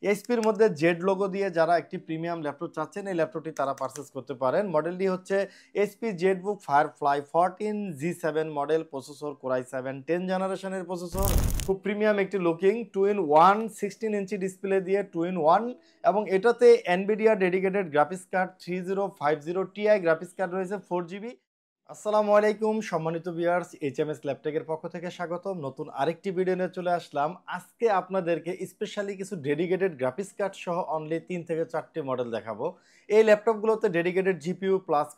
এইচপির মধ্যে Z logo দিয়ে যারা একটি প্রিমিয়াম ল্যাপটপ চাচ্ছেন এই ল্যাপটপটি তারা পারচেস করতে পারেন। মডেলটি হচ্ছে HP ZBook firefly 14 G7 model, processor core i 7 10 জেনারেশনের প্রসেসর। খুব প্রিমিয়াম একটি লুকিং 2-in-1 16 ইঞ্চি ডিসপ্লে দিয়ে 2-in-1, এবং এটাতে Nvidia dedicated graphics card 3050 Ti graphics card রয়েছে 4 GB। আসসালামু আলাইকুম সম্মানিত ভিউয়ার্স, এইচএমএস ল্যাপটেকের পক্ষ থেকে স্বাগতম। নতুন আরেকটি ভিডিও নিয়ে চলে আসলাম। আজকে আপনাদেরকে স্পেশালি কিছু ডেডিকেটেড গ্রাফিক্স কার্ড সহ অনলি 3 থেকে 4টি মডেল দেখাবো। এই ল্যাপটপগুলোতে ডেডিকেটেড জিপিইউ প্লাস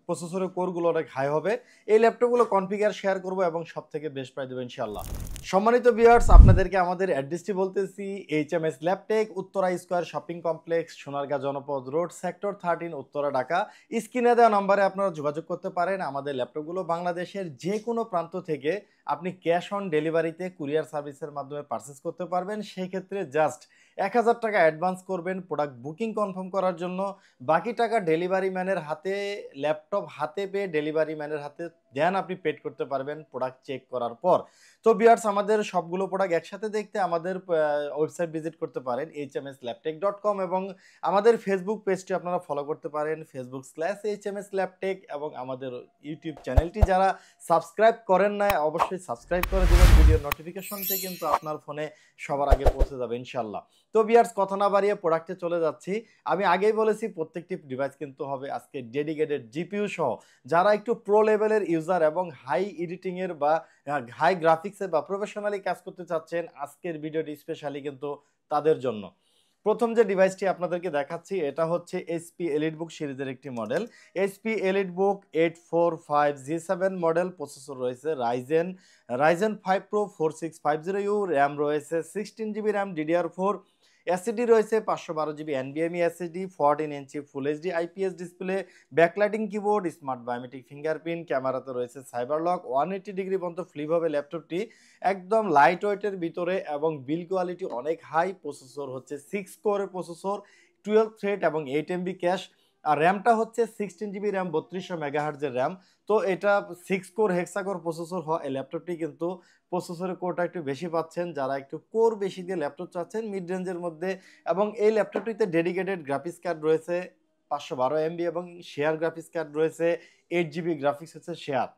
প্রসেসরের কোরগুলো অনেক হাই হবে। এই ল্যাপটপগুলো কনফিগার শেয়ার করব এবং সব থেকে বেস্ট প্রাইস দেবো ইনশাল্লাহ। সম্মানিত ভিউয়ার্স, আপনাদেরকে আমাদের অ্যাড্রেসটি বলতেছি। HMS Laptech, Uttara square shopping complex, Sonargaon Janapath road, sector 13, Uttara, Dhaka. স্ক্রিনে দেওয়া নম্বরে আপনারা যোগাযোগ করতে পারেন। আমাদের ল্যাপটপগুলো বাংলাদেশের যে কোনো প্রান্ত থেকে আপনি ক্যাশ অন ডেলিভারিতে কুরিয়ার সার্ভিসের মাধ্যমে পারচেস করতে পারবেন। সেই ক্ষেত্রে জাস্ট 1000 টাকা অ্যাডভান্স করবেন প্রোডাক্ট বুকিং কনফার্ম করার জন্য। বাকি টাকা ডেলিভারি ম্যানের হাতে, ল্যাপটপ হাতে পেয়ে ডেলিভারি ম্যানের হাতে দেন আপনি পেড করতে পারবেন প্রোডাক্ট চেক করার পর। তো ভিউয়ার্স, আমাদের সবগুলো প্রোডাক্ট একসাথে দেখতে আমাদের ওয়েবসাইট ভিজিট করতে পারেন hmslaptech.com, এবং আমাদের ফেসবুক পেজটি আপনারা ফলো করতে পারেন facebook/hmslaptech, এবং আমাদের ইউটিউব চ্যানেলটি যারা সাবস্ক্রাইব করেন না অবশ্যই সাবস্ক্রাইব করে দেবেন। ভিডিও নোটিফিকেশনটি কিন্তু আপনার ফোনে সবার আগে পৌঁছে যাবে ইনশাল্লাহ। তো ভিউয়ার্স, কথা না বাড়িয়ে প্রোডাক্টে চলে যাচ্ছি। আমি আগেই বলেছি প্রত্যেকটি ডিভাইস কিন্তু হবে আজকে ডেডিকেটেড জিপিইউ সহ। যারা একটু প্রো লেভেলের ইউজার এবং হাই এডিটিংয়ের বা হাই গ্রাফিক্সের বা প্রফেশনালি কাজ করতে চাচ্ছেন, আজকের ভিডিওটি স্পেশালি কিন্তু তাদের জন্য। প্রথম যে ডিভাইসটি আপনাদেরকে দেখাচ্ছি এটা হচ্ছে এইচপি এলিটবুক সিরিজের একটি model. HP EliteBook 845G7 model, processor রয়েছে রাইজেন 5 Pro 4650U, র্যাম রয়েছে 16 GB র্যাম DDR4, এসএসডি রয়েছে 512 GB NVMe এসএসডি, 14 ইঞ্চি full HD IPS display, backlighting keyboard, smart biometric fingerprint, ক্যামেরাতে রয়েছে সাইবার লক, 180 ডিগ্রি পর্যন্ত flip হবে ল্যাপটপটি, একদম লাইট ওয়েটের ভিতরে এবং বিল কোয়ালিটি অনেক হাই। প্রসেসর হচ্ছে 6 কোরের প্রসেসর, 12 থ্রেড এবং 8 MB ক্যাশ, আর র্যামটা হচ্ছে 16 GB র্যাম, 3200 মেগাহার্জের র্যাম। তো এটা 6 কোর হেক্সাকোর প্রসেসর হওয়া এই ল্যাপটপটি কিন্তু প্রসেসরের কোরটা একটু বেশি পাচ্ছেন যারা একটু কোর বেশি দিয়ে ল্যাপটপ চাচ্ছেন মিড রেঞ্জের মধ্যে। এবং এই ল্যাপটপটিতে ডেডিকেটেড গ্রাফিক্স কার্ড রয়েছে 512 MB, এবং শেয়ার গ্রাফিক্স কার্ড রয়েছে 8 GB গ্রাফিক্স হচ্ছে শেয়ার।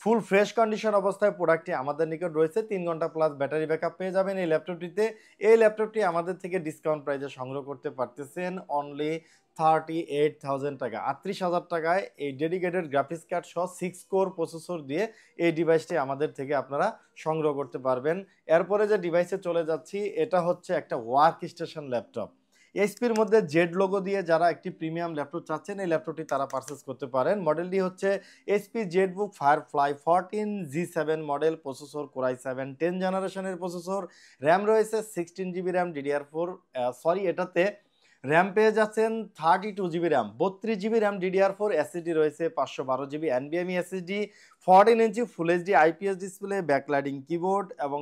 ফুল ফ্রেশ কন্ডিশন অবস্থায় প্রোডাক্টটি আমাদের নিকট রয়েছে। 3 ঘন্টা প্লাস ব্যাটারি ব্যাকআপ পেয়ে যাবেন এই ল্যাপটপটিতে। এই ল্যাপটপটি আমাদের থেকে ডিসকাউন্ট প্রাইসে সংগ্রহ করতে পারতেছেন অনলি 38,000 টাকা, 38,000 টাকায় এই ডেডিকেটেড গ্রাফিক্স কার্ড সহ 6 কোর প্রসেসর দিয়ে এই ডিভাইসটি আমাদের থেকে আপনারা সংগ্রহ করতে পারবেন। এরপরে যে ডিভাইসে চলে যাচ্ছি এটা হচ্ছে একটা ওয়ার্ক স্টেশন ল্যাপটপ। এইচপির মধ্যে জেড লোগো দিয়ে যারা একটি প্রিমিয়াম ল্যাপটপ চাচ্ছেন এই ল্যাপটপটি তারা পারচেস করতে পারেন। মডেলটি হচ্ছে HP ZBook firefly 14G7 model, processor core i 7 10 জেনারেশনের প্রসেসর, র্যাম রয়েছে 16 GB র্যাম DDR4, এটাতে র্যাম পেয়ে যাচ্ছেন 32 GB RAM, 32 GB RAM DDR4, SSD রয়েছে 512 GB NVMe এসএসডি, 14 ইঞ্চি full HD IPS display, backlighting keyboard এবং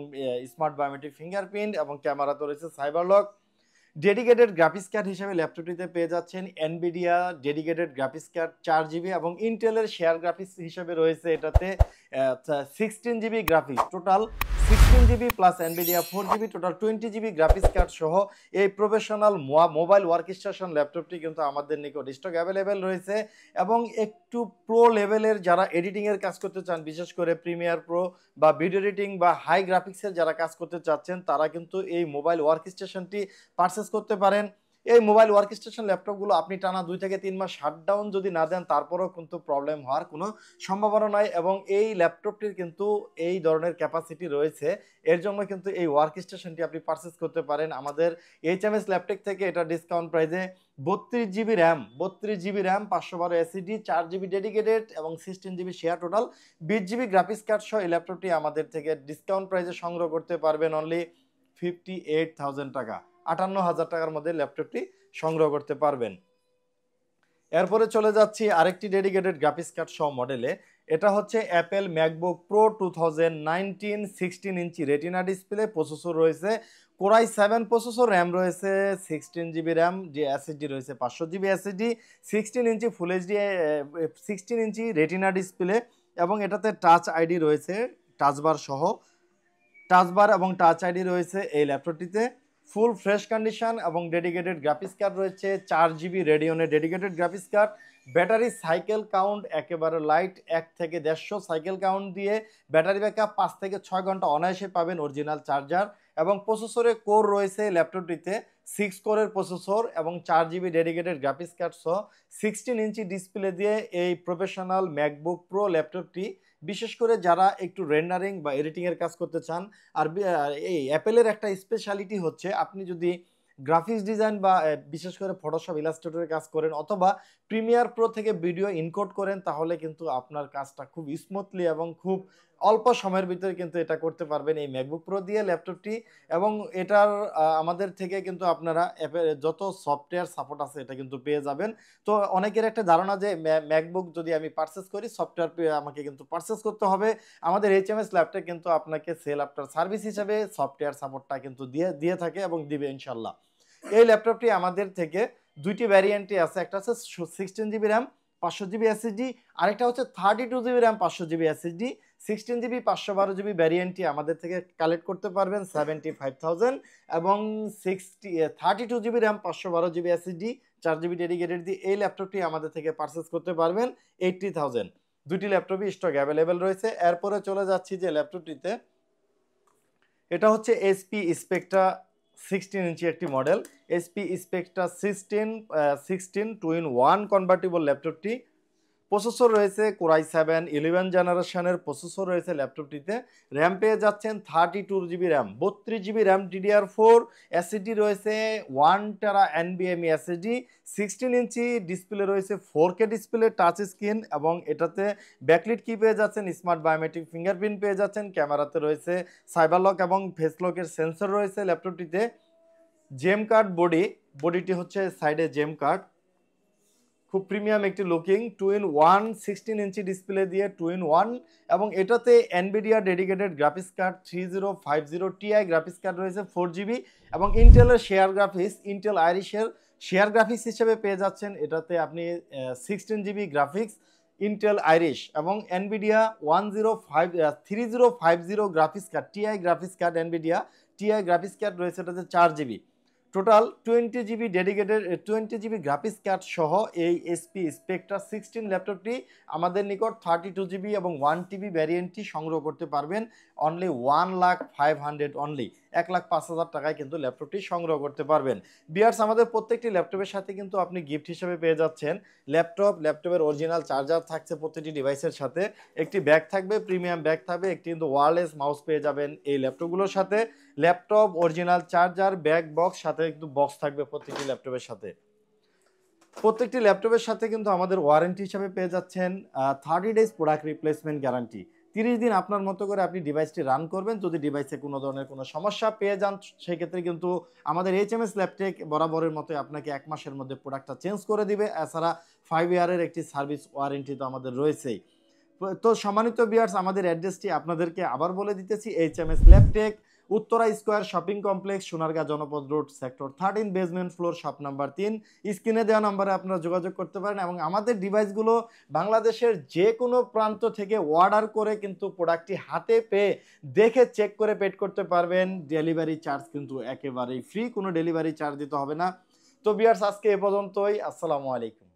স্মার্ট বায়োমেট্রিক ফিঙ্গারপ্রিন্ট, এবং ক্যামেরাতে রয়েছে cyber lock. Dedicated graphics card হিসেবে ল্যাপটপটিতে পেয়ে যাচ্ছেন NVIDIA dedicated graphics card 4 GB, এবং ইন্টেলের শেয়ার গ্রাফিক্স হিসেবে রয়েছে এটাতে 16 GB graphics, total 16 GB plus Nvidia 4 GB, total 20 GB graphics card সহ এই প্রফেশনাল মোবাইল ওয়ার্ক স্টেশন ল্যাপটপটি কিন্তু আমাদের নিকট স্টক অ্যাভেলেবেল রয়েছে। এবং একটু প্রো লেভেলের যারা এডিটিংয়ের কাজ করতে চান, বিশেষ করে প্রিমিয়ার প্রো বা ভিডিও এডিটিং বা হাই গ্রাফিক্সের যারা কাজ করতে চাচ্ছেন, তারা কিন্তু এই মোবাইল ওয়ার্ক স্টেশনটি পারচেস করতে পারেন। এই মোবাইল ওয়ার্ক স্টেশন ল্যাপটপগুলো আপনি টানা 2 থেকে 3 মাস শাটডাউন যদি না দেন তারপরেও কিন্তু প্রবলেম হওয়ার কোনো সম্ভাবনা নাই, এবং এই ল্যাপটপটির কিন্তু এই ধরনের ক্যাপাসিটি রয়েছে। এর জন্য কিন্তু এই ওয়ার্ক স্টেশনটি আপনি পারচেস করতে পারেন আমাদের এইচএমএস ল্যাপটেক থেকে। এটা ডিসকাউন্ট প্রাইসে 32 GB RAM, 32 GB RAM, 512 SSD, 4 GB dedicated এবং 16 GB share, total 20 GB graphics card সহ এই ল্যাপটপটি আমাদের থেকে ডিসকাউন্ট প্রাইসে সংগ্রহ করতে পারবেন অনলি 58,000 টাকা, 58,000 টাকার মধ্যে ল্যাপটপটি সংগ্রহ করতে পারবেন। এরপরে চলে যাচ্ছি আরেকটি ডেডিকেটেড গ্রাফিক্স কার্ড সহ মডেলে। এটা হচ্ছে অ্যাপেল ম্যাকবুক প্রো 2019, 16 ইঞ্চি রেটিনা ডিসপ্লে, প্রসেসর রয়েছে কোরাই 7 প্রসেসর, র্যাম রয়েছে 16 GB র্যাম, এসএসডি রয়েছে 500 GB এসএসডি, 16 ইঞ্চি ফুল এইচডি 16 ইঞ্চি রেটিনা ডিসপ্লে, এবং এটাতে টাচ আইডি রয়েছে, টাচবার সহ টাচবার এবং টাচ আইডি রয়েছে এই ল্যাপটপটিতে। ফুল ফ্রেশ কন্ডিশন এবং ডেডিকেটেড গ্রাফিক্স কার্ড রয়েছে, 4 GB রেডিয়নের dedicated graphics card. Battery cycle count একেবারে লাইট, 1 থেকে 150 সাইকেল কাউন্ট দিয়ে ব্যাটারি ব্যাকআপ 5 থেকে 6 ঘন্টা অনায়াসে পাবেন, অরিজিনাল চার্জার। এবং প্রসেসরে কোর রয়েছে ল্যাপটপটিতে 6 কোরের প্রসেসর এবং 4 GB ডেডিকেটেড গ্রাফিক্স কার্ড সহ 16 ইঞ্চি ডিসপ্লে দিয়ে এই প্রফেশনাল ম্যাকবুক প্রো ল্যাপটপটি, বিশেষ করে যারা একটু রেন্ডারিং বা এডিটিংয়ের কাজ করতে চান। আর এই অ্যাপেলের একটা স্পেশালিটি হচ্ছে, আপনি যদি গ্রাফিক্স ডিজাইন বা বিশেষ করে ফটোশপ ইলাস্ট্রেটরের কাজ করেন অথবা প্রিমিয়ার প্রো থেকে ভিডিও ইনকোড করেন, তাহলে কিন্তু আপনার কাজটা খুব স্মুথলি এবং খুব অল্প সময়ের ভিতরে কিন্তু এটা করতে পারবেন এই ম্যাকবুক প্রো দিয়ে ল্যাপটপটি। এবং এটার আমাদের থেকে কিন্তু আপনারা অ্যাপের যত সফটওয়্যার সাপোর্ট আছে এটা কিন্তু পেয়ে যাবেন। তো অনেকের একটা ধারণা যে ম্যাকবুক যদি আমি পারচেস করি সফটওয়্যার আমাকে কিন্তু পারচেস করতে হবে। আমাদের এইচএমএস ল্যাপটপ কিন্তু আপনাকে সেল আফটার সার্ভিস হিসেবে সফটওয়্যার সাপোর্টটা কিন্তু দিয়ে থাকে এবং দিবে ইনশাল্লাহ। এই ল্যাপটপটি আমাদের থেকে 2টি ভ্যারিয়েন্টে আছে, একটা হচ্ছে 16 GB র্যাম 500 GB এসএসডি, আরেকটা হচ্ছে 32 GB RAM 500 GB SSD. 16 GB 512 GB ভ্যারিয়েন্টটি আমাদের থেকে কালেক্ট করতে পারবেন 75,000 এবং 32 GB RAM 512 GB SSD 4 GB dedicated দিয়ে এই ল্যাপটপটি আমাদের থেকে পারচেস করতে পারবেন 80,000। দুটি ল্যাপটপই স্টক অ্যাভেলেবেল রয়েছে। এরপরে চলে যাচ্ছি যে ল্যাপটপটিতে, এটা হচ্ছে এসপি স্পেকট্রা 16 ইঞ্চি একটি model, SP Spectra 16 2-in-1 convertible ল্যাপটপটি। প্রসেসর রয়েছে কোরাই 7 11 জেনারেশনের প্রসেসর রয়েছে ল্যাপটপটিতে। র্যাম পেয়ে যাচ্ছেন 32 GB RAM, 32 GB RAM DDR4, SSD রয়েছে 1 TB NVMe SSD, 16 inch display রয়েছে 4K ডিসপ্লে টাচ স্ক্রিন এবং এটাতে ব্যাকলিট কি পেয়ে যাচ্ছেন, স্মার্ট বায়োমেট্রিক ফিঙ্গারপ্রিন্ট পেয়ে যাচ্ছেন। ক্যামেরাতে রয়েছে সাইবার লক এবং ফেস লকের সেন্সর রয়েছে ল্যাপটপটিতে। জেম কার্ড বডিটি হচ্ছে সাইডে জেম কার্ড, খুব প্রিমিয়াম একটি লুকিং 2-in-1 16 ইঞ্চি ডিসপ্লে দিয়ে 2-in-1 এবং এটাতে Nvidia dedicated graphics card 3050 Ti graphics card রয়েছে 4 GB এবং ইন্টেলের ইন্টেল আইরিশের শেয়ার গ্রাফিক্স হিসেবে পেয়ে যাচ্ছেন। এটাতে আপনি 16 GB গ্রাফিক্স ইন্টেল আইরিশ এবং Nvidia 3050 graphics card TI graphics card, Nvidia TI graphics card রয়েছে এটাতে 4 GB। Total 20 GB graphics card সহ এই এসপি স্পেকট্রা 16 ল্যাপটপটি আমাদের নিকট 32 GB এবং 1 TB ভ্যারিয়েন্টটি সংগ্রহ করতে পারবেন অনলি 1,05,000 অনলি, 1,05,000 টাকায় কিন্তু ল্যাপটপটি সংগ্রহ করতে পারবেন। বিয়ার্স, আমাদের প্রত্যেকটি ল্যাপটপের সাথে কিন্তু আপনি গিফট হিসেবে পেয়ে যাচ্ছেন ল্যাপটপের অরিজিনাল চার্জার থাকছে প্রতিটি ডিভাইসের সাথে, একটি ব্যাগ থাকবে, প্রিমিয়াম ব্যাগ থাকবে, একটি কিন্তু ওয়্যারলেস মাউস পেয়ে যাবেন এই ল্যাপটপগুলোর সাথে। Laptop, original charger, bag, box, সাথে একটু বক্স থাকবে প্রত্যেকটি ল্যাপটপের সাথে। প্রত্যেকটি ল্যাপটপের সাথে কিন্তু আমাদের ওয়ারেন্টি হিসাবে পেয়ে যাচ্ছেন 30 ডেজ প্রোডাক্ট রিপ্লেসমেন্ট গ্যারান্টি। 30 দিন আপনার মতো করে আপনি ডিভাইসটি রান করবেন, যদি ডিভাইসে কোনো ধরনের কোনো সমস্যা পেয়ে যান সেক্ষেত্রে কিন্তু আমাদের এইচএমএস ল্যাপটেক বরাবরের মতো আপনাকে 1 মাসের মধ্যে প্রোডাক্টটা চেঞ্জ করে দিবে। এছাড়া 5 ইয়ারের একটি সার্ভিস ওয়ারেন্টি তো আমাদের রয়েছেই। তো সম্মানিত ভিউয়ার্স, আমাদের অ্যাড্রেসটি আপনাদেরকে আবার বলে দিতেছি, HMS Laptech, Uttara square shopping complex, Sonargaon Janapath road, sector 13, basement floor, shop number 3। স্ক্রিনে দেওয়া নাম্বারে আপনারা যোগাযোগ করতে পারেন এবং আমাদের ডিভাইসগুলো বাংলাদেশের যে কোনো প্রান্ত থেকে অর্ডার করে কিন্তু প্রোডাক্টটি হাতে পেয়ে দেখে চেক করে পেড করতে পারবেন। ডেলিভারি চার্জ কিন্তু একেবারেই ফ্রি, কোনো ডেলিভারি চার্জ দিতে হবে না। তো ভিউয়ার্স, আজকে এ পর্যন্তই। আসসালামু আলাইকুম।